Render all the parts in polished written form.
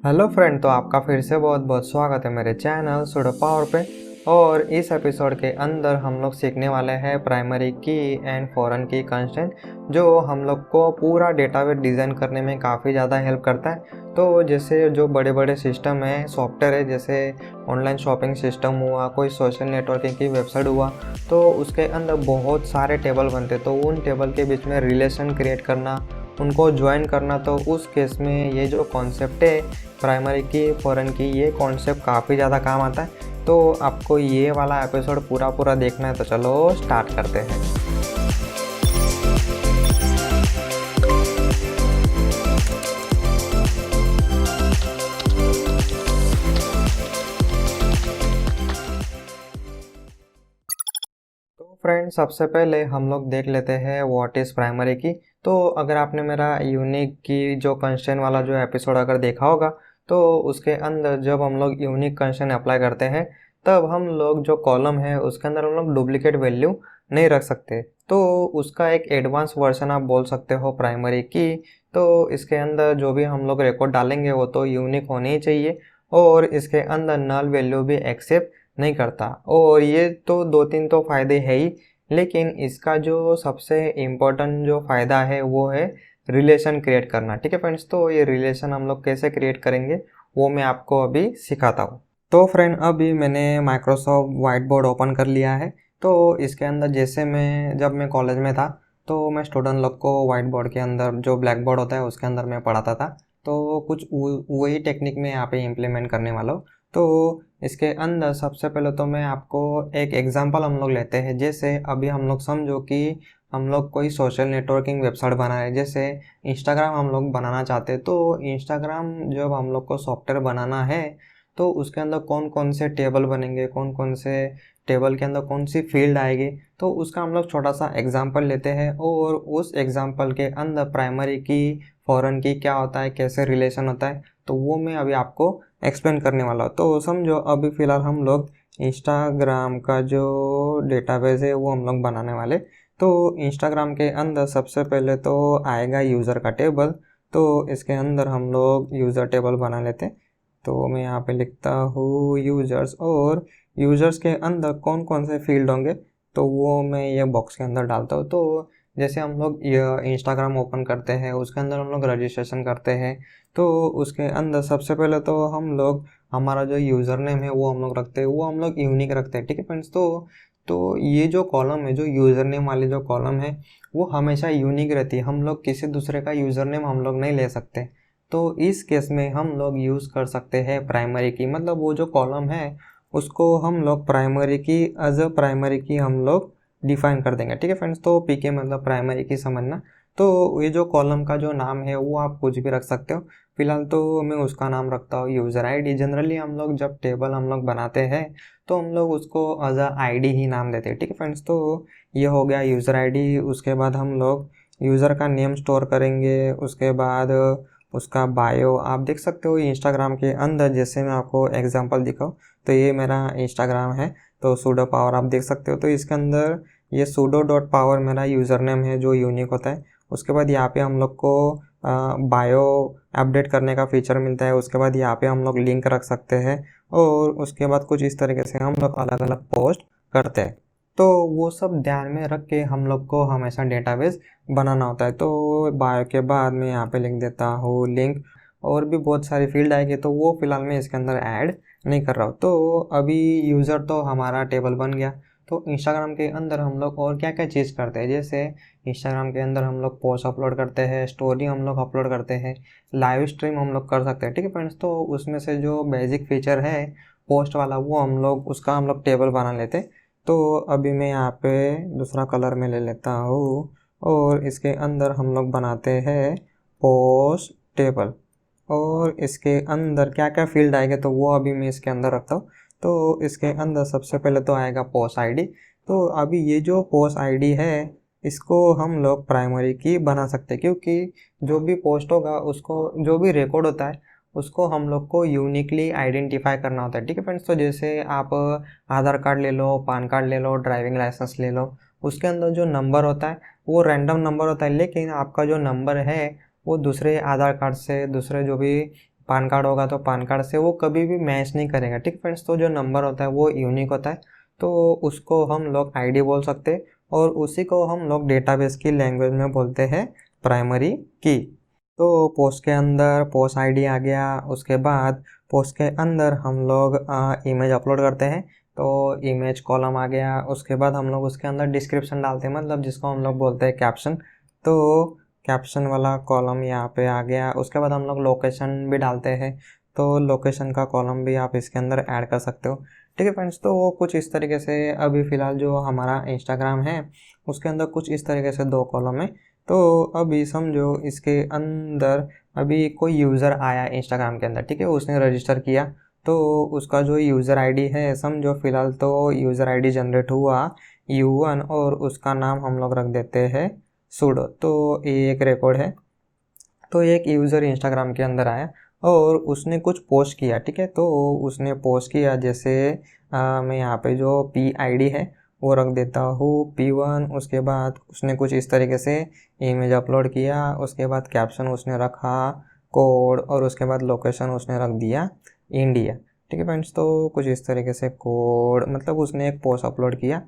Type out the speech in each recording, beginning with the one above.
Hello friend, तो आपका फिर से बहुत बहुत स्वागत है मेरे चैनल सुडो पावर पे। और इस एपिसोड के अंदर हम लोग सीखने वाले हैं प्राइमरी की एंड फॉरेन की कंस्ट्रेंट, जो हम लोग को पूरा डेटाबेस डिज़ाइन करने में काफ़ी ज़्यादा हेल्प करता है। तो जैसे जो बड़े बड़े सिस्टम है, सॉफ्टवेयर है, जैसे ऑनलाइन शॉपिंग सिस्टम हुआ, कोई सोशल नेटवर्किंग की वेबसाइट हुआ, तो उसके अंदर बहुत सारे टेबल बनते, तो उन टेबल के बीच में रिलेशन क्रिएट करना, उनको ज्वाइन करना, तो उस केस में ये जो कॉन्सेप्ट है प्राइमरी की फॉरेन की, ये कॉन्सेप्ट काफ़ी ज़्यादा काम आता है। तो आपको ये वाला एपिसोड पूरा देखना है, तो चलो स्टार्ट करते हैं। तो फ्रेंड, सबसे पहले हम लोग देख लेते हैं व्हाट इज़ प्राइमरी की। तो अगर आपने मेरा यूनिक की जो कंस्ट्रेंट वाला जो एपिसोड अगर देखा होगा, तो उसके अंदर जब हम लोग यूनिक कंस्ट्रेंट अप्लाई करते हैं, तब हम लोग जो कॉलम है उसके अंदर हम लोग डुप्लीकेट वैल्यू नहीं रख सकते। तो उसका एक एडवांस वर्जन आप बोल सकते हो प्राइमरी की। तो इसके अंदर जो भी हम लोग रिकॉर्ड डालेंगे वो तो यूनिक होने ही चाहिए, और इसके अंदर नल वैल्यू भी एक्सेप्ट नहीं करता। और ये तो दो तीन तो फ़ायदे है ही, लेकिन इसका जो सबसे इम्पोर्टेंट जो फ़ायदा है वो है रिलेशन क्रिएट करना। ठीक है फ्रेंड्स, तो ये रिलेशन हम लोग कैसे क्रिएट करेंगे वो मैं आपको अभी सिखाता हूँ। तो फ्रेंड, अभी मैंने माइक्रोसॉफ्ट वाइट बोर्ड ओपन कर लिया है। तो इसके अंदर जैसे जब मैं कॉलेज में था, तो मैं स्टूडेंट लोग को वाइट बोर्ड के अंदर जो ब्लैक बोर्ड होता है उसके अंदर मैं पढ़ाता था। तो कुछ वही टेक्निक मैं यहाँ पे इम्प्लीमेंट करने वाला हूँ। तो इसके अंदर सबसे पहले तो मैं आपको एक एग्जांपल हम लोग लेते हैं। जैसे अभी हम लोग समझो कि हम लोग कोई सोशल नेटवर्किंग वेबसाइट बना रहे हैं, जैसे इंस्टाग्राम हम लोग बनाना चाहते हैं। तो इंस्टाग्राम जब हम लोग को सॉफ्टवेयर बनाना है, तो उसके अंदर कौन कौन से टेबल बनेंगे, कौन कौन से टेबल के अंदर कौन सी फील्ड आएगी, तो उसका हम लोग छोटा सा एग्जांपल लेते हैं। और उस एग्जांपल के अंदर प्राइमरी की फॉरेन की क्या होता है, कैसे रिलेशन होता है, तो वो मैं अभी आपको एक्सप्लेन करने वाला हूँ। तो समझो अभी फ़िलहाल हम लोग इंस्टाग्राम का जो डेटाबेस है वो हम लोग बनाने वाले। तो इंस्टाग्राम के अंदर सबसे पहले तो आएगा यूज़र का टेबल। तो इसके अंदर हम लोग यूज़र टेबल बना लेते हैं। तो मैं यहाँ पे लिखता हूँ यूज़र्स, और यूज़र्स के अंदर कौन कौन से फील्ड होंगे तो वो मैं ये बॉक्स के अंदर डालता हूँ। तो जैसे हम लोग इंस्टाग्राम ओपन करते हैं, उसके अंदर हम लोग रजिस्ट्रेशन करते हैं। तो उसके अंदर सबसे पहले तो हम लोग हमारा जो यूज़र नेम है वो हम लोग रखते हैं, वो हम लोग यूनिक रखते हैं। ठीक है फ्रेंड्स, तो ये जो कॉलम है, जो यूज़र नेम वाली जो कॉलम है, वो हमेशा यूनिक रहती है। हम लोग किसी दूसरे का यूज़र नेम हम लोग नहीं ले सकते। तो इस केस में हम लोग यूज़ कर सकते हैं प्राइमरी की, मतलब वो जो कॉलम है उसको हम लोग प्राइमरी की एज अ प्राइमरी की हम लोग डिफाइन कर देंगे। ठीक है फ्रेंड्स, तो पी के मतलब प्राइमरी की समझना। तो ये जो कॉलम का जो नाम है वो आप कुछ भी रख सकते हो। फिलहाल तो मैं उसका नाम रखता हूँ यूज़र आईडी। जनरली हम लोग जब टेबल हम लोग बनाते हैं तो हम लोग उसको एज अ आईडी ही नाम देते हैं। ठीक है फ्रेंड्स, तो ये हो गया यूज़र आईडी। उसके बाद हम लोग यूज़र का नेम स्टोर करेंगे। उसके बाद उसका बायो आप देख सकते हो इंस्टाग्राम के अंदर। जैसे मैं आपको एग्जांपल दिखाऊँ, तो ये मेरा इंस्टाग्राम है, तो सूडो पावर आप देख सकते हो। तो इसके अंदर ये सूडो डॉट पावर मेरा यूज़र नेम है जो यूनिक होता है। उसके बाद यहाँ पे हम लोग को बायो अपडेट करने का फीचर मिलता है। उसके बाद यहाँ पे हम लोग लिंक रख सकते हैं, और उसके बाद कुछ इस तरीके से हम लोग अलग अलग पोस्ट करते हैं। तो वो सब ध्यान में रख के हम लोग को हमेशा डेटाबेस बनाना होता है। तो बायो के बाद मैं यहाँ पे लिख देता हूँ लिंक, और भी बहुत सारी फील्ड आएगी, तो वो फिलहाल मैं इसके अंदर ऐड नहीं कर रहा हूँ। तो अभी यूज़र तो हमारा टेबल बन गया। तो इंस्टाग्राम के अंदर हम लोग और क्या क्या चीज़ करते हैं, जैसे इंस्टाग्राम के अंदर हम लोग पोस्ट अपलोड करते हैं, स्टोरी हम लोग अपलोड करते हैं, लाइव स्ट्रीम हम लोग कर सकते हैं। ठीक है फ्रेंड्स, तो उसमें से जो बेसिक फीचर है पोस्ट वाला, वो हम लोग उसका हम लोग टेबल बना लेते हैं। तो अभी मैं यहाँ पे दूसरा कलर में ले लेता हूँ, और इसके अंदर हम लोग बनाते हैं पोस्ट टेबल। और इसके अंदर क्या क्या फील्ड आएंगे तो वो अभी मैं इसके अंदर रखता हूँ। तो इसके अंदर सबसे पहले तो आएगा पोस्ट आईडी। तो अभी ये जो पोस्ट आईडी है इसको हम लोग प्राइमरी की बना सकते हैं, क्योंकि जो भी पोस्ट होगा उसको, जो भी रिकॉर्ड होता है उसको हम लोग को यूनिकली आइडेंटिफाई करना होता है। ठीक है फ्रेंड्स, तो जैसे आप आधार कार्ड ले लो, पान कार्ड ले लो, ड्राइविंग लाइसेंस ले लो, उसके अंदर जो नंबर होता है वो रैंडम नंबर होता है, लेकिन आपका जो नंबर है वो दूसरे आधार कार्ड से, दूसरे जो भी पान कार्ड होगा तो पान कार्ड से वो कभी भी मैच नहीं करेगा। ठीक फ्रेंड्स, तो जो नंबर होता है वो यूनिक होता है, तो उसको हम लोग आईडी बोल सकते हैं और उसी को हम लोग डेटाबेस की लैंग्वेज में बोलते हैं प्राइमरी की। तो पोस्ट के अंदर पोस्ट आईडी आ गया, उसके बाद पोस्ट के अंदर हम लोग इमेज अपलोड करते हैं, तो इमेज कॉलम आ गया। उसके बाद हम लोग उसके अंदर डिस्क्रिप्शन डालते हैं, मतलब जिसको हम लोग बोलते हैं कैप्शन, तो कैप्शन वाला कॉलम यहाँ पे आ गया। उसके बाद हम लोग लोकेशन भी डालते हैं, तो लोकेशन का कॉलम भी आप इसके अंदर ऐड कर सकते हो। ठीक है फ्रेंड्स, तो वो कुछ इस तरीके से अभी फ़िलहाल जो हमारा इंस्टाग्राम है उसके अंदर कुछ इस तरीके से 2 कॉलम है। तो अभी समझो इसके अंदर अभी कोई यूज़र आया इंस्टाग्राम के अंदर, ठीक है, उसने रजिस्टर किया, तो उसका जो यूज़र आईडी है समझो फ़िलहाल तो यूज़र आईडी जनरेट हुआ U1 और उसका नाम हम लोग रख देते हैं सुडो। तो ये एक रिकॉर्ड है। तो एक यूज़र इंस्टाग्राम के अंदर आया और उसने कुछ पोस्ट किया, ठीक है, तो उसने पोस्ट किया जैसे मैं यहाँ पे जो PID है वो रख देता हूँ P1। उसके बाद उसने कुछ इस तरीके से इमेज अपलोड किया, उसके बाद कैप्शन उसने रखा कोड और उसके बाद लोकेशन उसने रख दिया इंडिया। ठीक है फ्रेंड्स, तो कुछ इस तरीके से कोड मतलब उसने एक पोस्ट अपलोड किया।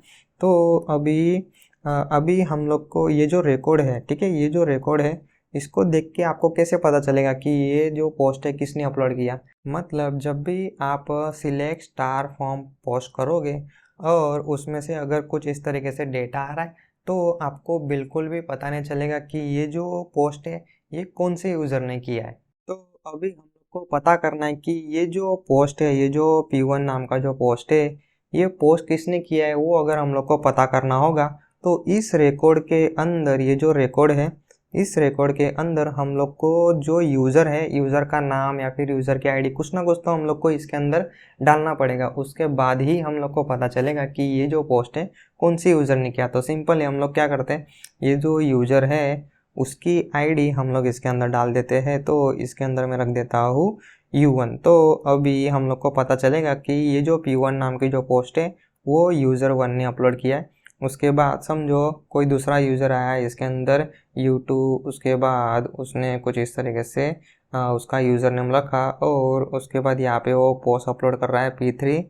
तो अभी हम लोग को ये जो रिकॉर्ड है, ठीक है, ये जो रिकॉर्ड है इसको देख के आपको कैसे पता चलेगा कि ये जो पोस्ट है किसने अपलोड किया। मतलब जब भी आप सिलेक्ट स्टार फॉर्म पोस्ट करोगे और उसमें से अगर कुछ इस तरीके से डेटा आ रहा है तो आपको बिल्कुल भी पता नहीं चलेगा कि ये जो पोस्ट है ये कौन से यूज़र ने किया है। तो अभी हम लोग को पता करना है कि ये जो पोस्ट है, ये जो P1 नाम का जो पोस्ट है, ये पोस्ट किसने किया है, वो अगर हम लोग को पता करना होगा तो इस रिकॉर्ड के अंदर, ये जो रिकॉर्ड है इस रिकॉर्ड के अंदर हम लोग को जो यूज़र है, यूज़र का नाम या फिर यूज़र की आईडी कुछ ना कुछ तो हम लोग को इसके अंदर डालना पड़ेगा। उसके बाद ही हम लोग को पता चलेगा कि ये जो पोस्ट है कौन सी यूज़र ने किया। तो सिंपल है, हम लोग क्या करते हैं, ये जो यूज़र है उसकी आईडी हम लोग इसके अंदर डाल देते हैं। तो इसके अंदर मैं रख देता हूँ U1। तो अभी हम लोग को पता चलेगा कि ये जो P1 नाम की जो पोस्ट है वो यूज़र 1 ने अपलोड किया है। उसके बाद समझो कोई दूसरा यूज़र आया इसके अंदर U2, उसके बाद उसने कुछ इस तरीके से उसका यूज़र नेम रखा और उसके बाद यहाँ पे वो पोस्ट अपलोड कर रहा है P3।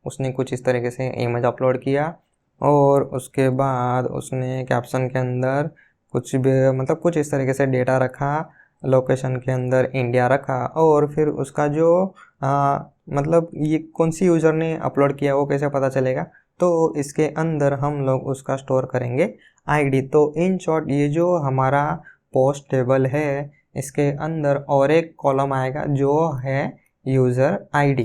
उसने कुछ इस तरीके से इमेज अपलोड किया और उसके बाद उसने कैप्शन के अंदर कुछ भी मतलब कुछ इस तरीके से डेटा रखा, लोकेशन के अंदर इंडिया रखा और फिर उसका जो मतलब ये कौन सी यूज़र ने अपलोड किया वो कैसे पता चलेगा। तो इसके अंदर हम लोग उसका स्टोर करेंगे आईडी। तो इन शॉर्ट ये जो हमारा पोस्ट टेबल है इसके अंदर और एक कॉलम आएगा जो है यूज़र आईडी।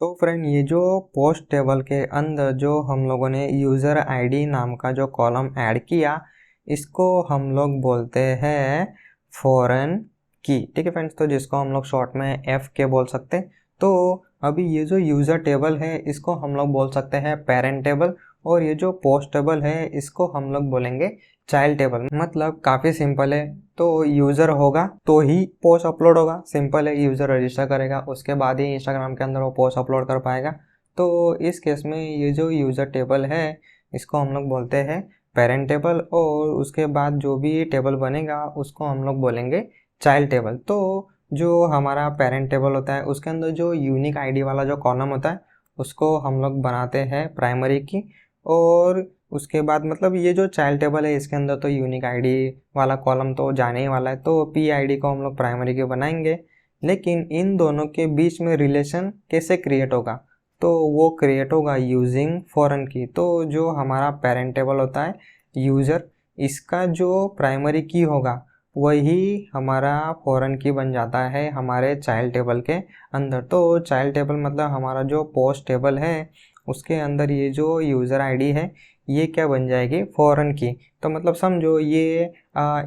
तो फ्रेंड ये जो पोस्ट टेबल के अंदर जो हम लोगों ने यूज़र आईडी नाम का जो कॉलम ऐड किया इसको हम लोग बोलते हैं फॉरेन की। ठीक है फ्रेंड्स, तो जिसको हम लोग शॉर्ट में FK बोल सकते हैं। तो अभी ये जो यूज़र टेबल है इसको हम लोग बोल सकते हैं पेरेंट टेबल और ये जो पोस्ट टेबल है इसको हम लोग बोलेंगे चाइल्ड टेबल। मतलब काफ़ी सिंपल है, तो यूज़र होगा तो ही पोस्ट अपलोड होगा। सिंपल है, यूज़र रजिस्टर करेगा उसके बाद ही इंस्टाग्राम के अंदर वो पोस्ट अपलोड कर पाएगा। तो इस केस में ये जो यूज़र टेबल है इसको हम लोग बोलते हैं पेरेंट टेबल और उसके बाद जो भी टेबल बनेगा उसको हम लोग बोलेंगे चाइल्ड टेबल। तो जो हमारा पेरेंट टेबल होता है उसके अंदर जो यूनिक आईडी वाला जो कॉलम होता है उसको हम लोग बनाते हैं प्राइमरी की और उसके बाद मतलब ये जो चाइल्ड टेबल है इसके अंदर तो यूनिक आईडी वाला कॉलम तो जाने ही वाला है, तो PID को हम लोग प्राइमरी की बनाएंगे। लेकिन इन दोनों के बीच में रिलेशन कैसे क्रिएट होगा, तो वो क्रिएट होगा यूजिंग फॉरेन की। तो जो हमारा पेरेंट टेबल होता है यूज़र, इसका जो प्राइमरी की होगा वही हमारा फॉरेन की बन जाता है हमारे चाइल्ड टेबल के अंदर। तो चाइल्ड टेबल मतलब हमारा जो पोस्ट टेबल है उसके अंदर ये जो यूज़र आईडी है ये क्या बन जाएगी, फॉरेन की। तो मतलब समझो ये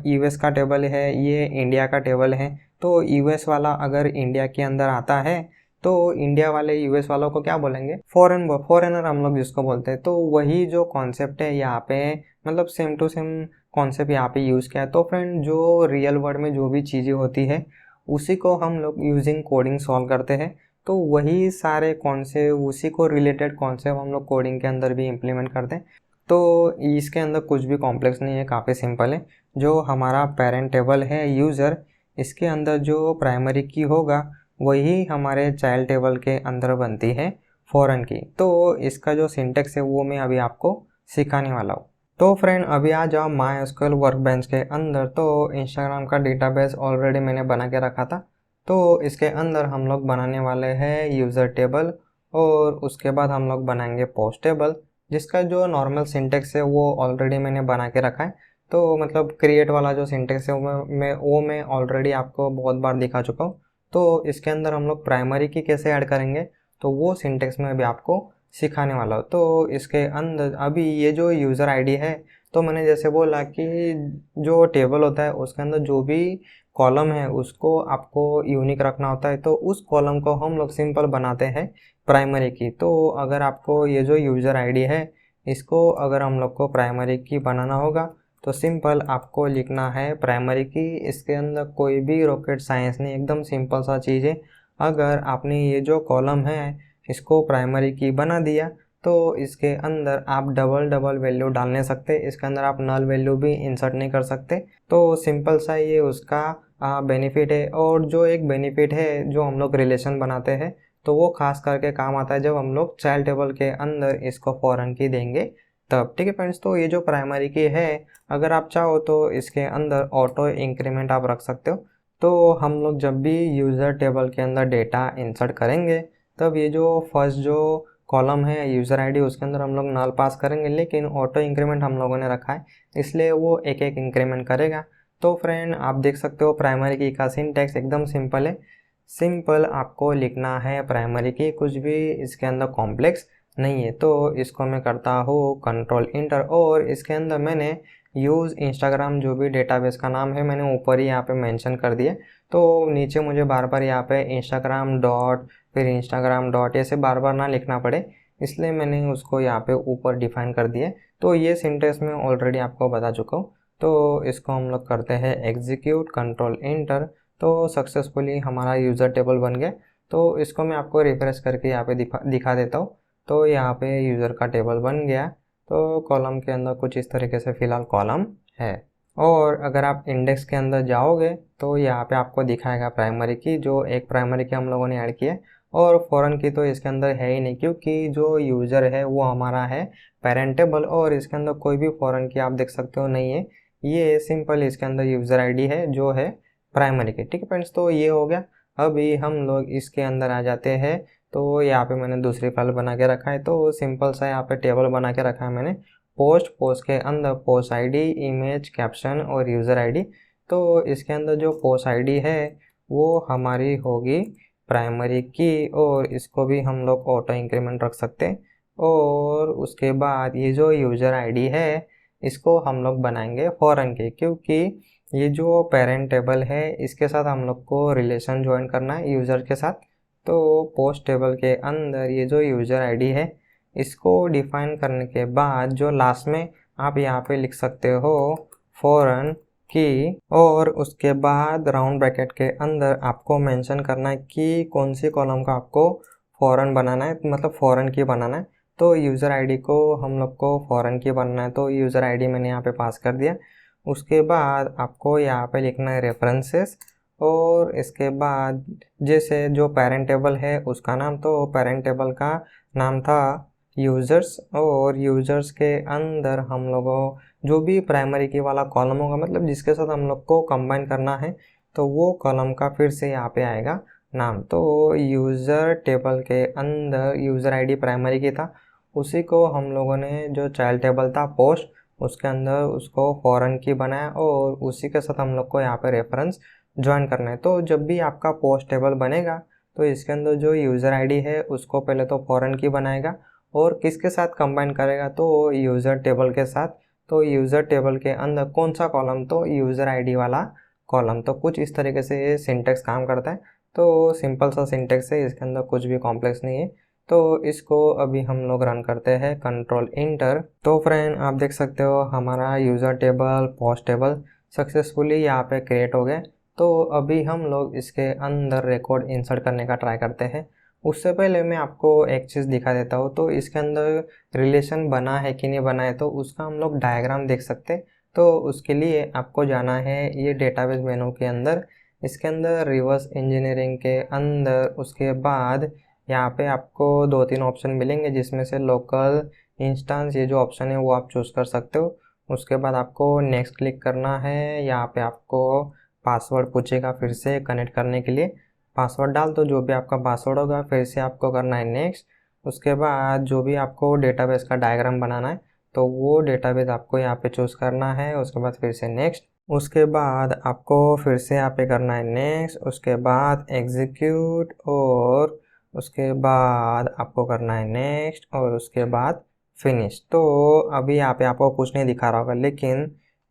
US का टेबल है, ये इंडिया का टेबल है। तो US वाला अगर इंडिया के अंदर आता है तो इंडिया वाले US वालों को क्या बोलेंगे, फॉरेनर हम लोग जिसको बोलते हैं। तो वही जो कॉन्सेप्ट है यहाँ पे मतलब सेम टू सेम कॉन्सेप्ट यहाँ पे यूज़ किया है। तो फ्रेंड जो रियल वर्ल्ड में जो भी चीज़ें होती है उसी को हम लोग यूजिंग कोडिंग सॉल्व करते हैं। तो वही सारे कॉन्सेप्ट, उसी को रिलेटेड कॉन्सेप्ट हम लोग कोडिंग के अंदर भी इम्प्लीमेंट करते हैं। तो इसके अंदर कुछ भी कॉम्प्लेक्स नहीं है, काफ़ी सिंपल है। जो हमारा पेरेंट टेबल है यूज़र, इसके अंदर जो प्राइमरी की होगा वही हमारे चाइल्ड टेबल के अंदर बनती है फॉरेन की। तो इसका जो सिंटेक्स है वो मैं अभी आपको सिखाने वाला हूँ। तो फ्रेंड अभी आ जाओ MySQL वर्कबेंच के अंदर। तो इंस्टाग्राम का डेटाबेस ऑलरेडी मैंने बना के रखा था। तो इसके अंदर हम लोग बनाने वाले हैं यूज़र टेबल, और उसके बाद हम लोग बनाएंगे पोस्ट टेबल, जिसका जो नॉर्मल सिंटेक्स है वो ऑलरेडी मैंने बना के रखा है। तो मतलब क्रिएट वाला जो सिंटेक्स है मैं ऑलरेडी आपको बहुत बार दिखा चुका हूँ। तो इसके अंदर हम लोग प्राइमरी की कैसे ऐड करेंगे तो वो सिंटेक्स में अभी आपको सिखाने वाला हूँ। तो इसके अंदर अभी ये जो यूज़र आईडी है, तो मैंने जैसे बोला कि जो टेबल होता है उसके अंदर जो भी कॉलम है उसको आपको यूनिक रखना होता है। तो उस कॉलम को हम लोग सिंपल बनाते हैं प्राइमरी की। तो अगर आपको ये जो यूज़र आईडी है इसको अगर हम लोग को प्राइमरी की बनाना होगा तो सिंपल आपको लिखना है प्राइमरी की। इसके अंदर कोई भी रॉकेट साइंस नहीं, एकदम सिंपल सा चीज़ है। अगर आपने ये जो कॉलम है इसको प्राइमरी की बना दिया तो इसके अंदर आप डबल डबल वैल्यू डाल नहीं सकते, इसके अंदर आप नल वैल्यू भी इंसर्ट नहीं कर सकते। तो सिंपल सा ये उसका बेनिफिट है। और जो एक बेनिफिट है जो हम लोग रिलेशन बनाते हैं तो वो खास करके काम आता है जब हम लोग चाइल्ड टेबल के अंदर इसको फॉरेन की देंगे तब। ठीक है फ्रेंड्स, तो ये जो प्राइमरी की है अगर आप चाहो तो इसके अंदर ऑटो इंक्रीमेंट आप रख सकते हो। तो हम लोग जब भी यूज़र टेबल के अंदर डेटा इंसर्ट करेंगे तब ये जो फर्स्ट जो कॉलम है यूज़र आईडी उसके अंदर हम लोग नल पास करेंगे, लेकिन ऑटो इंक्रीमेंट हम लोगों ने रखा है इसलिए वो एक एक इंक्रीमेंट करेगा। तो फ्रेंड आप देख सकते हो प्राइमरी की का सिंटैक्स एकदम सिंपल है। सिंपल आपको लिखना है प्राइमरी की, कुछ भी इसके अंदर कॉम्प्लेक्स नहीं है। तो इसको मैं करता हूँ कंट्रोल इंटर, और इसके अंदर मैंने यूज़ इंस्टाग्राम जो भी डेटाबेस का नाम है मैंने ऊपर ही यहाँ पे मेंशन कर दिया। तो नीचे मुझे बार बार यहाँ पे इंस्टाग्राम डॉट फिर इंस्टाग्राम डॉट ऐसे बार बार ना लिखना पड़े, इसलिए मैंने उसको यहाँ पे ऊपर डिफाइन कर दिया। तो ये सिंटेक्स मैं ऑलरेडी आपको बता चुका हूँ। तो इसको हम लोग करते हैं एग्जीक्यूट कंट्रोल इंटर। तो सक्सेसफुली हमारा यूज़र टेबल बन गया। तो इसको मैं आपको रिफ्रेश करके यहाँ पे दिखा देता हूँ। तो यहाँ पे यूज़र का टेबल बन गया। तो कॉलम के अंदर कुछ इस तरीके से फ़िलहाल कॉलम है। और अगर आप इंडेक्स के अंदर जाओगे तो यहाँ पे आपको दिखाएगा प्राइमरी की, जो एक प्राइमरी की हम लोगों ने ऐड की है। और फॉरेन की तो इसके अंदर है ही नहीं, क्योंकि जो यूज़र है वो हमारा है पेरेंटेबल, और इसके अंदर कोई भी फॉरेन की आप देख सकते हो नहीं है। ये सिंपल इसके अंदर यूज़र आईडी है जो है प्राइमरी की। ठीक है फ्रेंड्स, तो ये हो गया। अभी हम लोग इसके अंदर आ जाते हैं। तो यहाँ पे मैंने दूसरी फाइल बना के रखा है। तो सिंपल सा यहाँ पे टेबल बना के रखा है मैंने। पोस्ट के अंदर पोस्ट आईडी, इमेज, कैप्शन और यूज़र आईडी। तो इसके अंदर जो पोस्ट आईडी है वो हमारी होगी प्राइमरी की, और इसको भी हम लोग ऑटो इंक्रीमेंट रख सकते हैं। और उसके बाद ये जो यूज़र आईडी है इसको हम लोग बनाएंगे फॉरेन की, क्योंकि ये जो पेरेंट टेबल है इसके साथ हम लोग को रिलेशन ज्वाइन करना है यूज़र के साथ। तो पोस्ट टेबल के अंदर ये जो यूज़र आईडी है इसको डिफाइन करने के बाद जो लास्ट में आप यहाँ पे लिख सकते हो फॉरेन की, और उसके बाद राउंड ब्रैकेट के अंदर आपको मेंशन करना है कि कौन सी कॉलम का आपको फॉरेन बनाना है, मतलब फॉरेन की बनाना है। तो यूज़र आईडी को हम लोग को फॉरेन की बनाना है, तो यूज़र आईडी मैंने यहाँ पे पास कर दिया। उसके बाद आपको यहाँ पे लिखना है रेफरेंसेस, और इसके बाद जैसे जो पेरेंट टेबल है उसका नाम, तो पेरेंट टेबल का नाम था यूज़र्स, और यूज़र्स के अंदर हम लोगों जो भी प्राइमरी की वाला कॉलम होगा, मतलब जिसके साथ हम लोग को कंबाइन करना है, तो वो कॉलम का फिर से यहाँ पे आएगा नाम। तो यूज़र टेबल के अंदर यूज़र आईडी प्राइमरी की था, उसी को हम लोगों ने जो चाइल्ड टेबल था पोस्ट उसके अंदर उसको फॉरेन की बनाया, और उसी के साथ हम लोग को यहाँ पे रेफरेंस ज्वाइन करना है। तो जब भी आपका पोस्ट टेबल बनेगा तो इसके अंदर जो यूज़र आईडी है उसको पहले तो फॉरेन की बनाएगा, और किसके साथ कंबाइन करेगा तो यूज़र टेबल के साथ। तो यूज़र टेबल के अंदर कौन सा कॉलम, तो यूज़र आईडी वाला कॉलम। तो कुछ इस तरीके से ये सिंटेक्स काम करता है। तो सिंपल सा सिंटेक्स है, इसके अंदर कुछ भी कॉम्प्लेक्स नहीं है। तो इसको अभी हम लोग रन करते हैं कंट्रोल इंटर। तो फ्रेंड आप देख सकते हो हमारा user table post table successfully यहाँ पे क्रिएट हो गए। तो अभी हम लोग इसके अंदर रिकॉर्ड इंसर्ट करने का ट्राई करते हैं। उससे पहले मैं आपको एक चीज़ दिखा देता हूँ। तो इसके अंदर रिलेशन बना है कि नहीं बना है तो उसका हम लोग डायग्राम देख सकते हैं। तो उसके लिए आपको जाना है ये डेटाबेस मेनू के अंदर, इसके अंदर रिवर्स इंजीनियरिंग के अंदर उसके बाद यहाँ पे आपको 2-3 ऑप्शन मिलेंगे, जिसमें से लोकल इंस्टेंस ये जो ऑप्शन है वो आप चूज़ कर सकते हो। उसके बाद आपको नेक्स्ट क्लिक करना है। यहाँ पे आपको पासवर्ड पूछेगा फिर से कनेक्ट करने के लिए। पासवर्ड डाल दो, जो भी आपका पासवर्ड होगा। फिर से आपको करना है नेक्स्ट। उसके बाद जो भी आपको डेटाबेस का डायग्राम बनाना है तो वो डेटाबेस आपको यहाँ पे चूज़ करना है। उसके बाद फिर से नेक्स्ट। उसके बाद आपको फिर से यहाँ पे करना है नेक्स्ट। उसके बाद एग्जीक्यूट और उसके बाद आपको करना है नेक्स्ट और उसके बाद फिनिश। तो अभी यहाँ पे आपको कुछ नहीं दिखा रहा होगा, लेकिन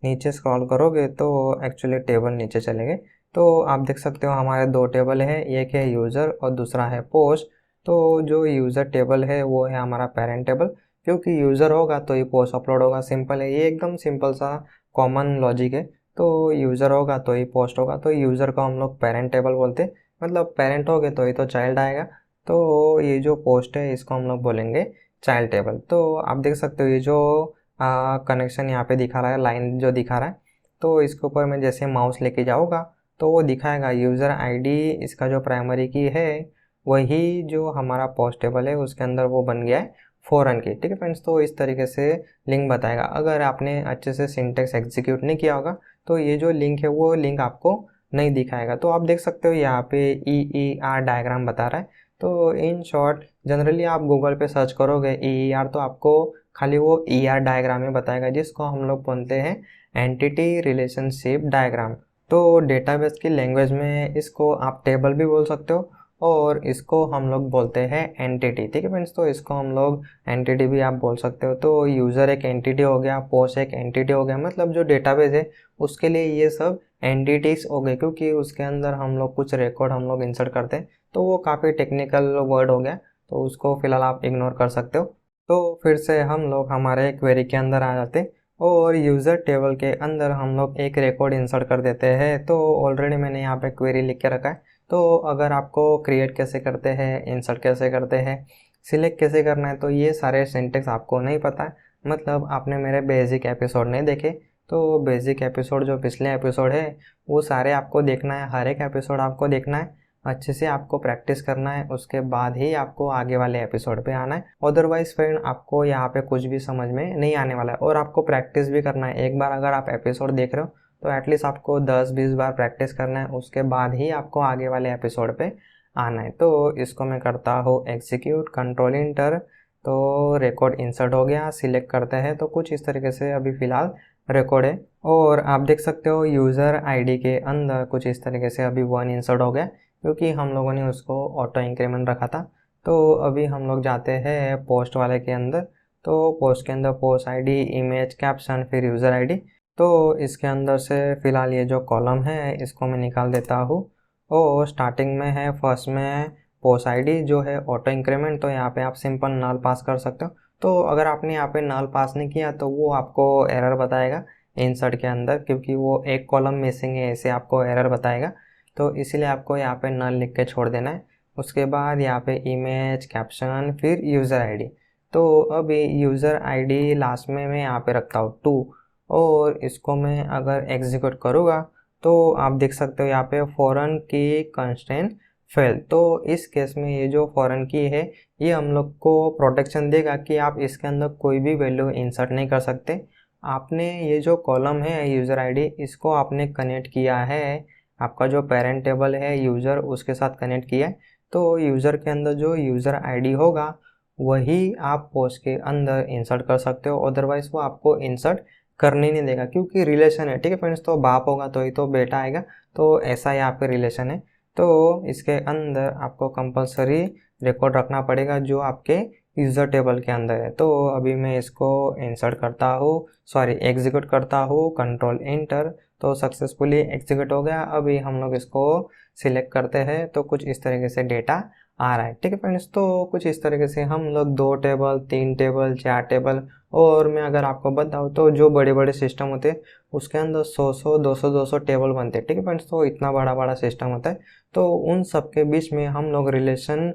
नीचे स्क्रॉल करोगे तो एक्चुअली टेबल नीचे चलेंगे तो आप देख सकते हो हमारे 2 टेबल है, एक है यूज़र और दूसरा है पोस्ट। तो जो यूज़र टेबल है वो है हमारा पेरेंट टेबल, क्योंकि यूज़र होगा तो ही पोस्ट अपलोड होगा। सिंपल है, ये एकदम सिंपल सा कॉमन लॉजिक है। तो यूज़र होगा तो ही पोस्ट होगा, तो यूज़र को हम लोग पेरेंट टेबल बोलते हैं, मतलब पेरेंट हो गए तो ही तो चाइल्ड आएगा। तो ये जो पोस्ट है इसको हम लोग बोलेंगे चाइल्ड टेबल। तो आप देख सकते हो ये जो कनेक्शन यहाँ पे दिखा रहा है, लाइन जो दिखा रहा है, तो इसके ऊपर मैं जैसे माउस लेके जाऊँगा तो वो दिखाएगा यूज़र आईडी, इसका जो प्राइमरी की है वही जो हमारा पोस्ट टेबल है उसके अंदर वो बन गया है फॉरेन की। ठीक है फ्रेंड्स, तो इस तरीके से लिंक बताएगा। अगर आपने अच्छे से सिंटेक्स एग्जीक्यूट नहीं किया होगा तो ये जो लिंक है वो लिंक आपको नहीं दिखाएगा। तो आप देख सकते हो यहाँ पे EER डायग्राम बता रहा है। तो इन शॉर्ट जनरली आप गूगल पे सर्च करोगे EER तो आपको खाली वो ER डायग्राम ही बताएगा, जिसको हम लोग बोलते हैं एंटिटी रिलेशनशिप डायग्राम। तो डेटाबेस की लैंग्वेज में इसको आप टेबल भी बोल सकते हो और इसको हम लोग बोलते हैं एंटिटी। ठीक है फ्रेंड्स, तो इसको हम लोग एंटिटी भी आप बोल सकते हो। तो यूज़र एक एंटिटी हो गया, पोस्ट एक एंटिटी हो गया, मतलब जो डेटाबेस है उसके लिए ये सब एंटिटीज हो गए, क्योंकि उसके अंदर हम लोग कुछ रिकॉर्ड हम लोग इंसर्ट करते हैं। तो वो काफ़ी टेक्निकल वर्ड हो गया, तो उसको फिलहाल आप इग्नोर कर सकते हो। तो फिर से हम लोग हमारे क्वेरी के अंदर आ जाते और यूज़र टेबल के अंदर हम लोग एक रिकॉर्ड इंसर्ट कर देते हैं। तो ऑलरेडी मैंने यहाँ पे क्वेरी लिख के रखा है। तो अगर आपको क्रिएट कैसे करते हैं, इंसर्ट कैसे करते हैं, सिलेक्ट कैसे करना है, तो ये सारे सिंटेक्स आपको नहीं पता है, मतलब आपने मेरे बेसिक एपिसोड नहीं देखे। तो बेसिक एपिसोड जो पिछले एपिसोड है वो सारे आपको देखना है, हर एक एपिसोड आपको देखना है, अच्छे से आपको प्रैक्टिस करना है, उसके बाद ही आपको आगे वाले एपिसोड पे आना है। अदरवाइज फ्रेंड आपको यहाँ पे कुछ भी समझ में नहीं आने वाला है। और आपको प्रैक्टिस भी करना है। एक बार अगर आप एपिसोड देख रहे हो तो एटलीस्ट आपको 10-20 बार प्रैक्टिस करना है, उसके बाद ही आपको आगे वाले एपिसोड पे आना है। तो इसको मैं करता हूँ एग्जीक्यूट, कंट्रोल इंटर। तो रिकॉर्ड इंसर्ट हो गया, सिलेक्ट करते हैं तो कुछ इस तरीके से अभी फ़िलहाल रिकॉर्ड है। और आप देख सकते हो यूज़र आईडी के अंदर कुछ इस तरीके से अभी 1 इंसर्ट हो गया, क्योंकि हम लोगों ने उसको ऑटो इंक्रीमेंट रखा था। तो अभी हम लोग जाते हैं पोस्ट वाले के अंदर। तो पोस्ट के अंदर पोस्ट आईडी, इमेज, कैप्शन, फिर यूज़र आईडी। तो इसके अंदर से फ़िलहाल ये जो कॉलम है इसको मैं निकाल देता हूँ। और स्टार्टिंग में है फर्स्ट में पोस्ट आईडी जो है ऑटो इंक्रीमेंट, तो यहाँ पे आप सिंपल नल पास कर सकते हो। तो अगर आपने यहाँ पे नल पास नहीं किया तो वो आपको एरर बताएगा इंसर्ट के अंदर, क्योंकि वो एक कॉलम मिसिंग है, ऐसे आपको एरर बताएगा। तो इसीलिए आपको यहाँ पे नल लिख के छोड़ देना है। उसके बाद यहाँ पे इमेज, कैप्शन, फिर यूज़र आईडी। तो अभी यूज़र आईडी लास्ट में मैं यहाँ पे रखता हूँ 2। और इसको मैं अगर एग्जीक्यूट करूँगा तो आप देख सकते हो यहाँ पे फॉरेन की कंस्ट्रेंट फेल। तो इस केस में ये जो फॉरेन की है ये हम लोग को प्रोटेक्शन देगा कि आप इसके अंदर कोई भी वैल्यू इंसर्ट नहीं कर सकते। आपने ये जो कॉलम है यूज़र आईडी इसको आपने कनेक्ट किया है, आपका जो पेरेंट टेबल है यूज़र उसके साथ कनेक्ट किया है। तो यूज़र के अंदर जो यूज़र आईडी होगा वही आप पोस्ट के अंदर इंसर्ट कर सकते हो, अदरवाइज़ वो आपको इंसर्ट करने नहीं देगा, क्योंकि रिलेशन है। ठीक है फ्रेंड्स, तो बाप होगा तो ही तो बेटा आएगा, तो ऐसा यहाँ पे रिलेशन है। तो इसके अंदर आपको कंपलसरी रिकॉर्ड रखना पड़ेगा जो आपके यूज़र टेबल के अंदर है। तो अभी मैं इसको इंसर्ट करता हूँ, सॉरी एग्जीक्यूट करता हूँ, कंट्रोल इंटर। तो सक्सेसफुली एग्जीक्यूट हो गया। अभी हम लोग इसको सिलेक्ट करते हैं तो कुछ इस तरीके से डेटा आ रहा है। ठीक है फ्रेंड्स, तो कुछ इस तरीके से हम लोग 2 टेबल, 3 टेबल, 4 टेबल, और मैं अगर आपको बताऊँ तो जो बड़े बड़े सिस्टम होते हैं उसके अंदर 100-100, 200-200 टेबल बनते हैं। ठीक है फ्रेंड्स, तो इतना बड़ा बड़ा सिस्टम होता है। तो उन सब के बीच में हम लोग रिलेशन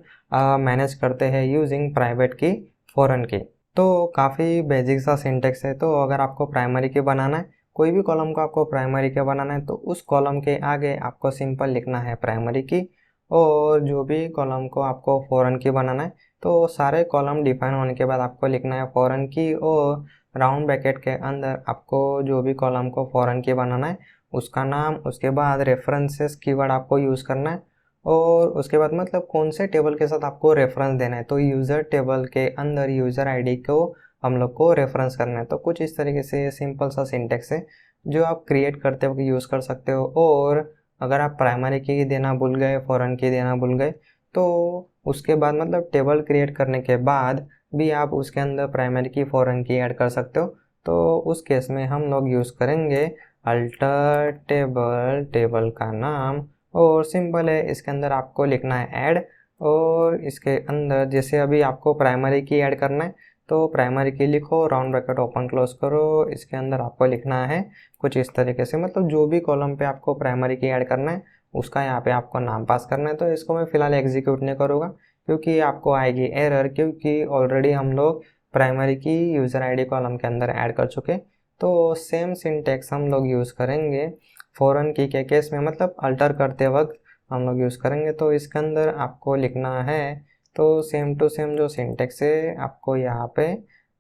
मैनेज करते हैं यूजिंग प्राइवेट की, फॉरेन की। तो काफ़ी बेसिक सा सिंटेक्स है। तो अगर आपको प्राइमरी की बनाना है कोई भी कॉलम को आपको प्राइमरी की बनाना है तो उस कॉलम के आगे आपको सिंपल लिखना है प्राइमरी की, और जो भी कॉलम को आपको फॉरेन की बनाना है तो सारे कॉलम डिफाइन होने के बाद आपको लिखना है फॉरेन की, और राउंड ब्रैकेट के अंदर आपको जो भी कॉलम को फॉरेन की बनाना है उसका नाम, उसके बाद रेफरेंसेस कीवर्ड आपको यूज़ करना है, और उसके बाद मतलब कौन से टेबल के साथ आपको रेफरेंस देना है तो यूज़र टेबल के अंदर यूज़र आईडी को हम लोग को रेफरेंस करना है। तो कुछ इस तरीके से सिंपल सा सिंटेक्स है जो आप क्रिएट करते वक्त यूज़ कर सकते हो। और अगर आप प्राइमरी की देना भूल गए, फॉरेन की देना भूल गए, तो उसके बाद मतलब टेबल क्रिएट करने के बाद भी आप उसके अंदर प्राइमरी की फॉरेन की ऐड कर सकते हो। तो उस केस में हम लोग यूज़ करेंगे अल्टर टेबल, टेबल का नाम, और सिंपल है, इसके अंदर आपको लिखना है ऐड, और इसके अंदर जैसे अभी आपको प्राइमरी की ऐड करना है तो प्राइमरी की लिखो, राउंड ब्रैकेट ओपन क्लोज करो, इसके अंदर आपको लिखना है कुछ इस तरीके से, मतलब जो भी कॉलम पे आपको प्राइमरी की ऐड करना है उसका यहाँ पे आपको नाम पास करना है। तो इसको मैं फ़िलहाल एग्जीक्यूट नहीं करूँगा क्योंकि आपको आएगी एरर, क्योंकि ऑलरेडी हम लोग प्राइमरी की यूज़र आईडी कॉलम के अंदर ऐड कर चुके। तो सेम सिंटेक्स हम लोग यूज़ करेंगे फॉरेन की के केस में, मतलब अल्टर करते वक्त हम लोग यूज़ करेंगे। तो इसके अंदर आपको लिखना है, तो सेम टू सेम जो सिंटेक्स है आपको यहाँ पे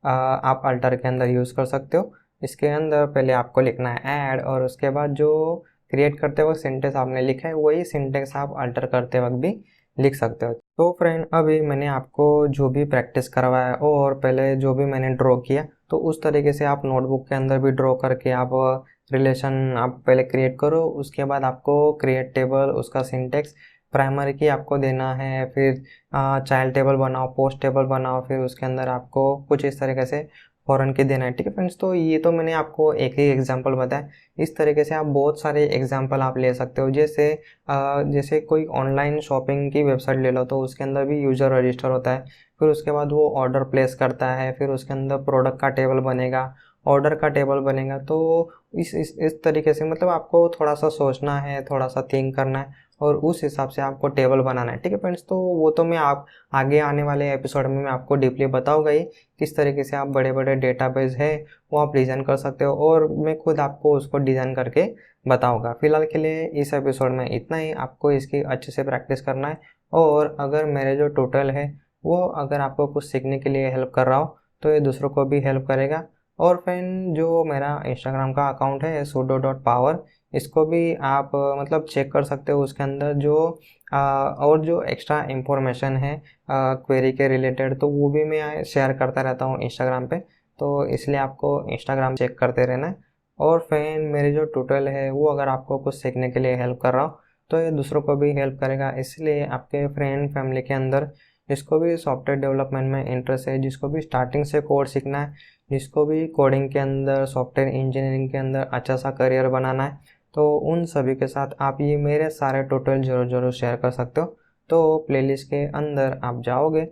आप अल्टर के अंदर यूज़ कर सकते हो। इसके अंदर पहले आपको लिखना है ऐड, और उसके बाद जो क्रिएट करते वक्त सिंटेक्स आपने लिखा है वही सिंटेक्स आप अल्टर करते वक्त भी लिख सकते हो। तो फ्रेंड, अभी मैंने आपको जो भी प्रैक्टिस करवाया और पहले जो भी मैंने ड्रॉ किया, तो उस तरीके से आप नोटबुक के अंदर भी ड्रॉ करके आप रिलेशन आप पहले क्रिएट करो। उसके बाद आपको क्रिएट टेबल, उसका सिंटेक्स प्राइमरी की आपको देना है, फिर चाइल्ड टेबल बनाओ, पोस्ट टेबल बनाओ, फिर उसके अंदर आपको कुछ इस तरीके से फॉरेन की देना है। ठीक है फ्रेंड्स, तो ये तो मैंने आपको एक ही एग्जांपल बताया। इस तरीके से आप बहुत सारे एग्जांपल आप ले सकते हो। जैसे कोई ऑनलाइन शॉपिंग की वेबसाइट ले लो तो उसके अंदर भी यूज़र रजिस्टर होता है, फिर उसके बाद वो ऑर्डर प्लेस करता है, फिर उसके अंदर प्रोडक्ट का टेबल बनेगा, ऑर्डर का टेबल बनेगा। तो इस तरीके से मतलब आपको थोड़ा सा सोचना है, थोड़ा सा थिंक करना है, और उस हिसाब से आपको टेबल बनाना है। ठीक है फ्रेंड्स, तो वो तो मैं आप आगे आने वाले एपिसोड में मैं आपको डीपली बताऊंगा ही किस तरीके से आप बड़े बड़े डेटाबेस है वो आप डिज़ाइन कर सकते हो, और मैं खुद आपको उसको डिज़ाइन करके बताऊंगा। फिलहाल के लिए इस एपिसोड में इतना ही। आपको इसकी अच्छे से प्रैक्टिस करना है, और अगर मेरे जो टोटल है वो अगर आपको कुछ सीखने के लिए हेल्प कर रहा हो तो ये दूसरों को भी हेल्प करेगा। और फ्रेंड, जो मेरा इंस्टाग्राम का अकाउंट है sudo.power, इसको भी आप मतलब चेक कर सकते हो। उसके अंदर जो और जो एक्स्ट्रा इंफॉर्मेशन है क्वेरी के रिलेटेड, तो वो भी मैं शेयर करता रहता हूँ इंस्टाग्राम पे, तो इसलिए आपको इंस्टाग्राम चेक करते रहना है। और फ्रेंड, मेरे जो ट्यूटोरियल है वो अगर आपको कुछ सीखने के लिए हेल्प कर रहा हो तो ये दूसरों को भी हेल्प करेगा। इसलिए आपके फ्रेंड फैमिली के अंदर जिसको भी सॉफ्टवेयर डेवलपमेंट में इंटरेस्ट है, जिसको भी स्टार्टिंग से कोड सीखना है, जिसको भी कोडिंग के अंदर, सॉफ्टवेयर इंजीनियरिंग के अंदर अच्छा सा करियर बनाना है, तो उन सभी के साथ आप ये मेरे सारे ट्यूटोरियल ज़रूर शेयर कर सकते हो। तो प्लेलिस्ट के अंदर आप जाओगे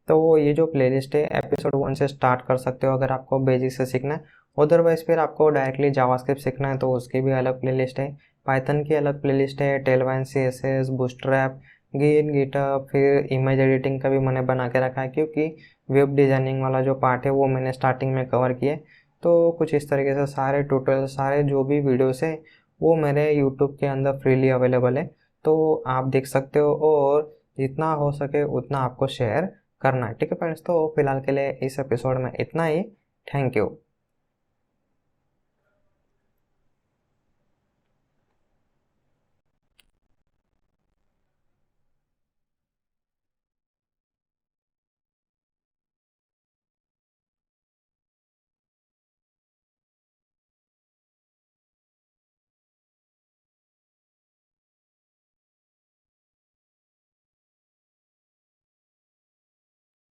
तो ये जो प्लेलिस्ट है एपिसोड 1 से स्टार्ट कर सकते हो अगर आपको बेसिक से सीखना है। अदरवाइज फिर आपको डायरेक्टली जावास्क्रिप्ट सीखना है तो उसकी भी अलग प्लेलिस्ट है, पाइथन की अलग प्लेलिस्ट है, टेलवाइन, CSS, बूटस्ट्रैप, गिट, गिटहब, फिर इमेज एडिटिंग का भी मैंने बना के रखा है क्योंकि वेब डिज़ाइनिंग वाला जो पार्ट है वो मैंने स्टार्टिंग में कवर किया है। तो कुछ इस तरीके से सारे ट्यूटोरियल, सारे जो भी वीडियोस है वो मेरे यूट्यूब के अंदर फ्रीली अवेलेबल है, तो आप देख सकते हो, और जितना हो सके उतना आपको शेयर करना है। ठीक है फ्रेंड्स, तो फिलहाल के लिए इस एपिसोड में इतना ही। Thank you.